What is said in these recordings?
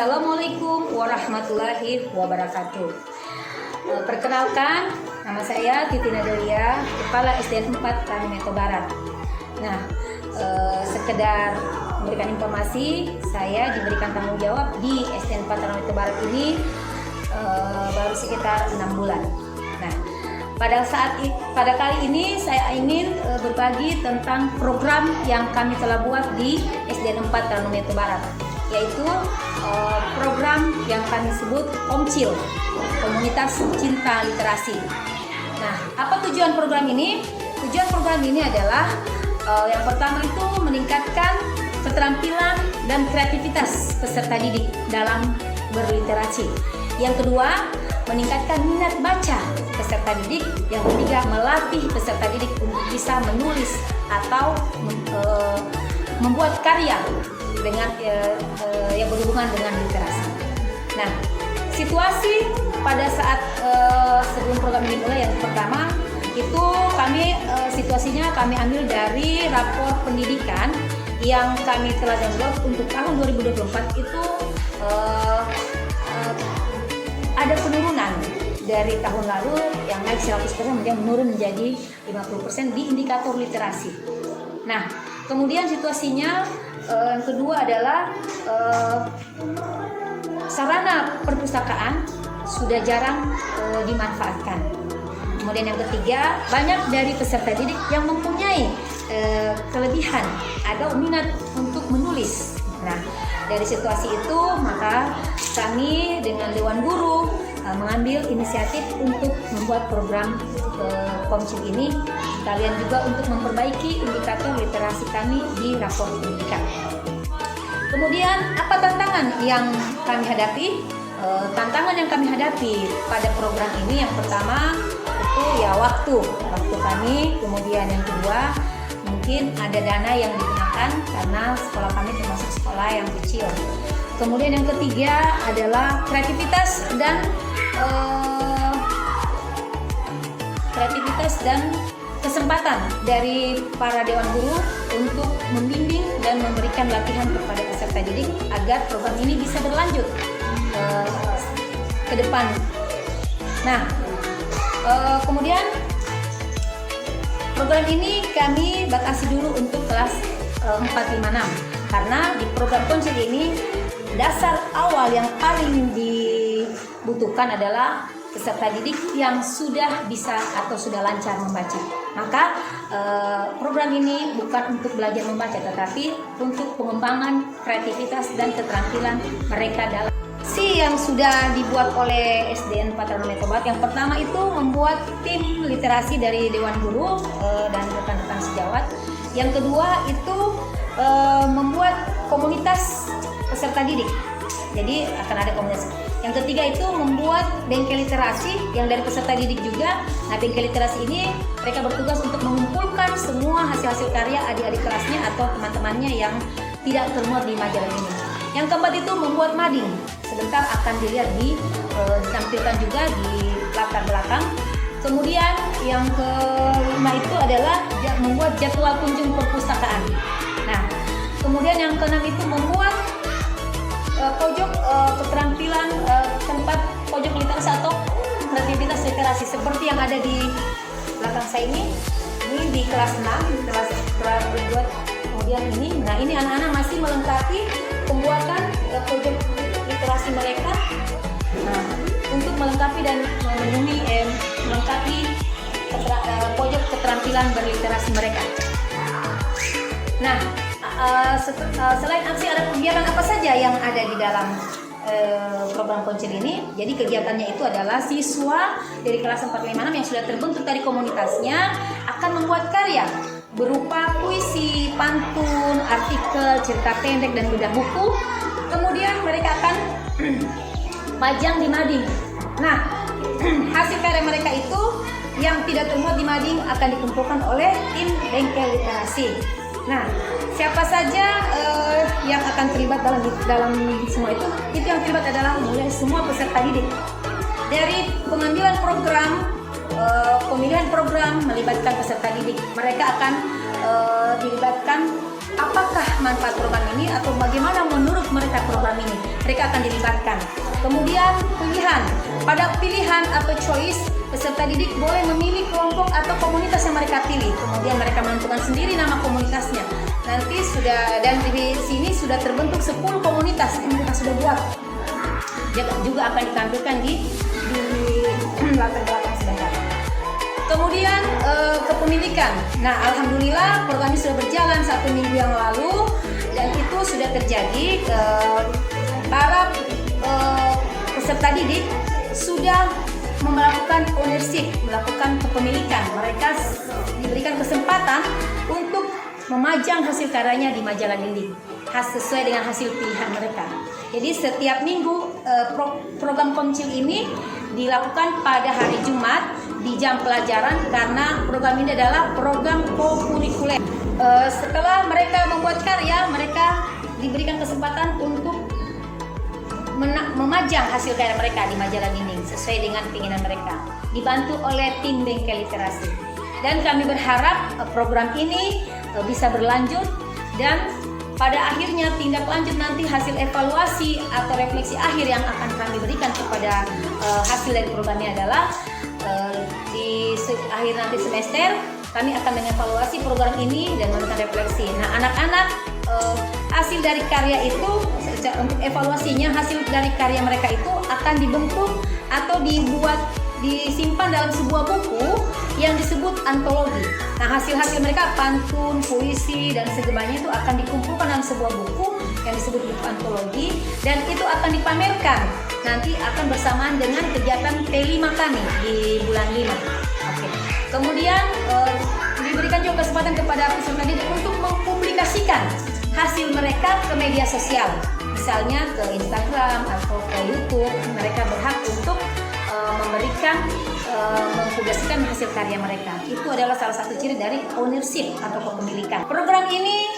Assalamualaikum warahmatullahi wabarakatuh. Perkenalkan, nama saya Titi Nadelia, Kepala SDN 4 Kalimantan Barat. Nah, sekedar memberikan informasi, saya diberikan tanggung jawab di SDN 4 Kalimantan Barat ini baru sekitar 6 bulan. Nah, pada kali ini saya ingin berbagi tentang program yang kami telah buat di SDN 4 Kalimantan Barat, yaitu program yang kami sebut Komcil, Komunitas Cinta Literasi. Nah, apa tujuan program ini? Tujuan program ini adalah yang pertama itu meningkatkan keterampilan dan kreativitas peserta didik dalam berliterasi. Yang kedua, meningkatkan minat baca peserta didik. Yang ketiga, melatih peserta didik untuk bisa menulis atau membuat karya dengan yang berhubungan dengan literasi. Nah, situasi pada saat sebelum program ini mulai, yang pertama itu situasinya kami ambil dari rapor pendidikan yang kami telah download untuk tahun 2024 itu ada penurunan dari tahun lalu yang naik 100% kemudian menurun menjadi 50% di indikator literasi. Nah, kemudian situasinya yang kedua adalah sarana perpustakaan sudah jarang dimanfaatkan. Kemudian yang ketiga, banyak dari peserta didik yang mempunyai kelebihan atau minat untuk menulis. Nah, dari situasi itu maka kami dengan Dewan Guru mengambil inisiatif untuk membuat program Komcil ini, kalian juga untuk memperbaiki indikator literasi kami di rapor pendidikan. Kemudian apa tantangan yang kami hadapi? Tantangan yang kami hadapi pada program ini yang pertama itu ya waktu kami, kemudian yang kedua mungkin ada dana yang digunakan karena sekolah kami termasuk sekolah yang kecil. Kemudian yang ketiga adalah kreativitas dan kesempatan dari para Dewan Guru untuk membimbing dan memberikan latihan kepada peserta didik agar program ini bisa berlanjut ke depan. Nah, kemudian program ini kami batasi dulu untuk kelas 4, 5, 6 karena di program Komcil ini dasar awal yang paling dibutuhkan adalah peserta didik yang sudah bisa atau sudah lancar membaca. Maka program ini bukan untuk belajar membaca, tetapi untuk pengembangan kreativitas dan keterampilan mereka dalam yang sudah dibuat oleh SDN 4 Kalimantan Barat. Yang pertama itu membuat tim literasi dari Dewan Guru dan rekan-rekan sejawat. Yang kedua itu membuat komunitas peserta didik. Jadi akan ada komunitas. Yang ketiga itu membuat bengkel literasi yang dari peserta didik juga. Nah, bengkel literasi ini mereka bertugas untuk mengumpulkan semua hasil-hasil karya adik-adik kelasnya atau teman-temannya yang tidak termuat di majalah ini. Yang keempat itu membuat mading. Sebentar akan dilihat ditampilkan juga di latar belakang. Kemudian yang kelima itu adalah membuat jadwal kunjung perpustakaan. Nah, kemudian yang keenam itu membuat pojok keterampilan tempat pojok literasi atau kreativitas literasi seperti yang ada di belakang saya ini di kelas 6, kelas berbuat. Kemudian ini anak-anak masih melengkapi pembuatan pojok literasi mereka. Nah, untuk melengkapi dan melengkapi pojok keterampilan berliterasi mereka. Nah, selain aksi, ada kegiatan apa saja yang ada di dalam program Komcil ini? Jadi kegiatannya itu adalah siswa dari kelas 4, 5, 6 yang sudah terbentuk dari komunitasnya akan membuat karya berupa puisi, pantun, artikel, cerita pendek, dan bedah buku. Kemudian mereka akan pajang di mading. Nah, hasil karya mereka itu yang tidak termuat di mading akan dikumpulkan oleh tim bengkel literasi. Nah, siapa saja yang akan terlibat dalam semua itu yang terlibat adalah mulai semua peserta didik. Dari pengambilan program, pemilihan program melibatkan peserta didik. Mereka akan dilibatkan apakah manfaat program ini atau bagaimana menurut mereka program ini. Mereka akan dilibatkan. Kemudian pilihan. Pada pilihan atau choice, peserta didik boleh memilih kelompok atau komunitas yang mereka pilih. Kemudian mereka menentukan sendiri nama komunitasnya. Nanti dan di sini sudah terbentuk 10 komunitas yang kita sudah buat. Juga akan ditampilkan di latar belakang sebentar. Kemudian kepemilikan. Nah, alhamdulillah program ini sudah berjalan 1 minggu yang lalu dan itu sudah terjadi. Para peserta didik sudah melakukan ownership, melakukan kepemilikan. Mereka diberikan kesempatan untuk memajang hasil karyanya di majalah dinding sesuai dengan hasil pilihan mereka. Jadi setiap minggu program Komcil ini dilakukan pada hari Jumat di jam pelajaran karena program ini adalah program kokurikuler. Setelah mereka membuat karya, mereka diberikan kesempatan untuk memajang hasil karya mereka di majalah dinding sesuai dengan keinginan mereka, dibantu oleh tim bengkel literasi. Dan kami berharap program ini bisa berlanjut dan pada akhirnya tindak lanjut nanti hasil evaluasi atau refleksi akhir yang akan kami berikan kepada hasil dari program ini adalah di akhir nanti semester kami akan mengevaluasi program ini dan melakukan refleksi. Nah, anak-anak hasil dari karya itu untuk evaluasinya, hasil dari karya mereka itu akan dibentuk atau disimpan dalam sebuah buku yang disebut antologi. Nah, hasil-hasil mereka pantun, puisi dan segemanya itu akan dikumpulkan dalam sebuah buku yang disebut buku antologi dan itu akan dipamerkan. Nanti akan bersamaan dengan kegiatan P5 kami di bulan 5. Oke. Kemudian diberikan juga kesempatan kepada peserta didik untuk mempublikasikan hasil mereka ke media sosial. Misalnya ke Instagram atau ke YouTube, mereka berhak untuk mempublikasikan hasil karya mereka. Itu adalah salah satu ciri dari ownership atau kepemilikan. Program ini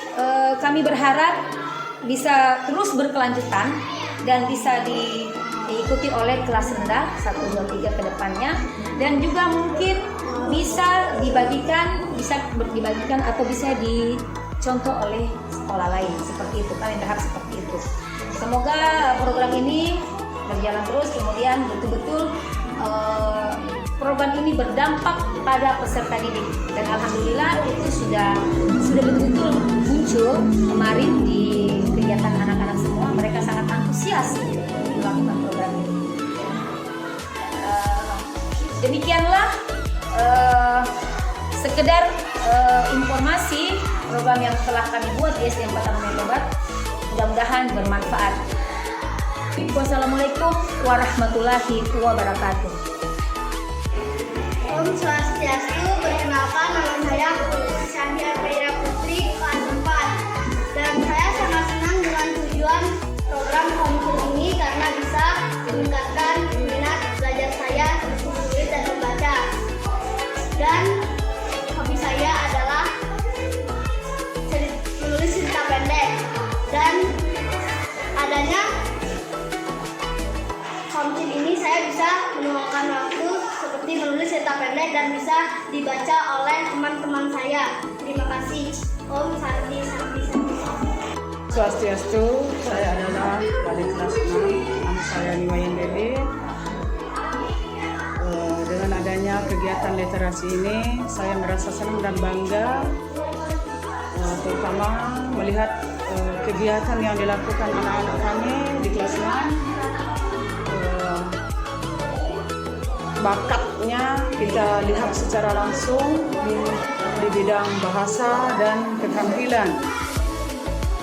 kami berharap bisa terus berkelanjutan dan bisa diikuti oleh kelas rendah 1, 2, 3 ke depannya dan juga mungkin bisa dibagikan atau bisa dicontoh oleh sekolah lain seperti itu. Kami berharap seperti itu. Semoga program ini berjalan terus, kemudian betul-betul program ini berdampak pada peserta didik dan alhamdulillah itu sudah betul-betul muncul kemarin di kegiatan anak-anak semua. Mereka sangat antusias melakukan program ini. Demikianlah sekedar informasi program yang telah kami buat di SD 4 Taman Tobat. Mudah-mudahan bermanfaat. Wassalamualaikum warahmatullahi wabarakatuh. Om Swastiastu, perkenalkan nama saya Sandia Peira Putri kelas 4 dan saya sangat senang dengan tujuan program Komcil ini karena bisa meningkatkan minat belajar saya menulis dan membaca. Dan hobi saya adalah menulis cerita pendek dan adanya Komcil ini saya bisa meluangkan waktu seperti menulis cerita pendek dan bisa dibaca oleh teman-teman saya. Terima kasih. Om Santi. Swastiastu, saya adalah wali kelas 6, nama saya Niwayan Dede. Dengan adanya kegiatan literasi ini, saya merasa senang dan bangga, terutama melihat kegiatan yang dilakukan anak-anak kami di kelas 6. Bakatnya kita lihat secara langsung di bidang bahasa dan keterampilan.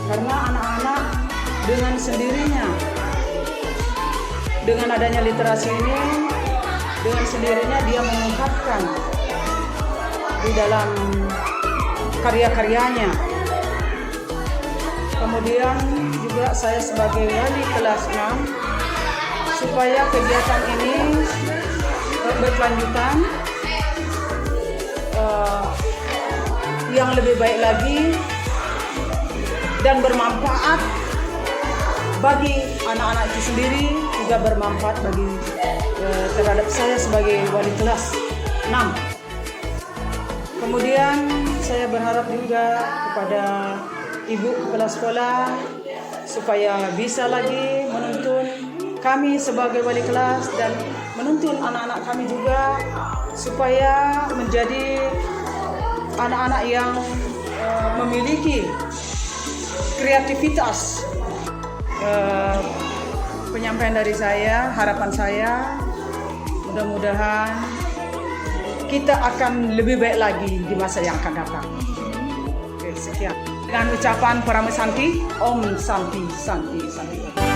Karena anak-anak dengan sendirinya, dengan adanya literasi ini, dengan sendirinya dia mengungkapkan di dalam karya-karyanya. Kemudian juga saya sebagai wali kelas 6, supaya kegiatan ini berkelanjutan, yang lebih baik lagi dan bermanfaat bagi anak-anak itu sendiri, juga bermanfaat bagi terhadap saya sebagai wali kelas 6. Kemudian saya berharap juga kepada Ibu Kepala Sekolah supaya bisa lagi menuntun kami sebagai wali kelas dan menuntun anak-anak kami juga supaya menjadi anak-anak yang memiliki kreativitas. Penyampaian dari saya, harapan saya, mudah-mudahan kita akan lebih baik lagi di masa yang akan datang. Oke, sekian. Dengan ucapan Parama Santi, Om Santi Santi Santi.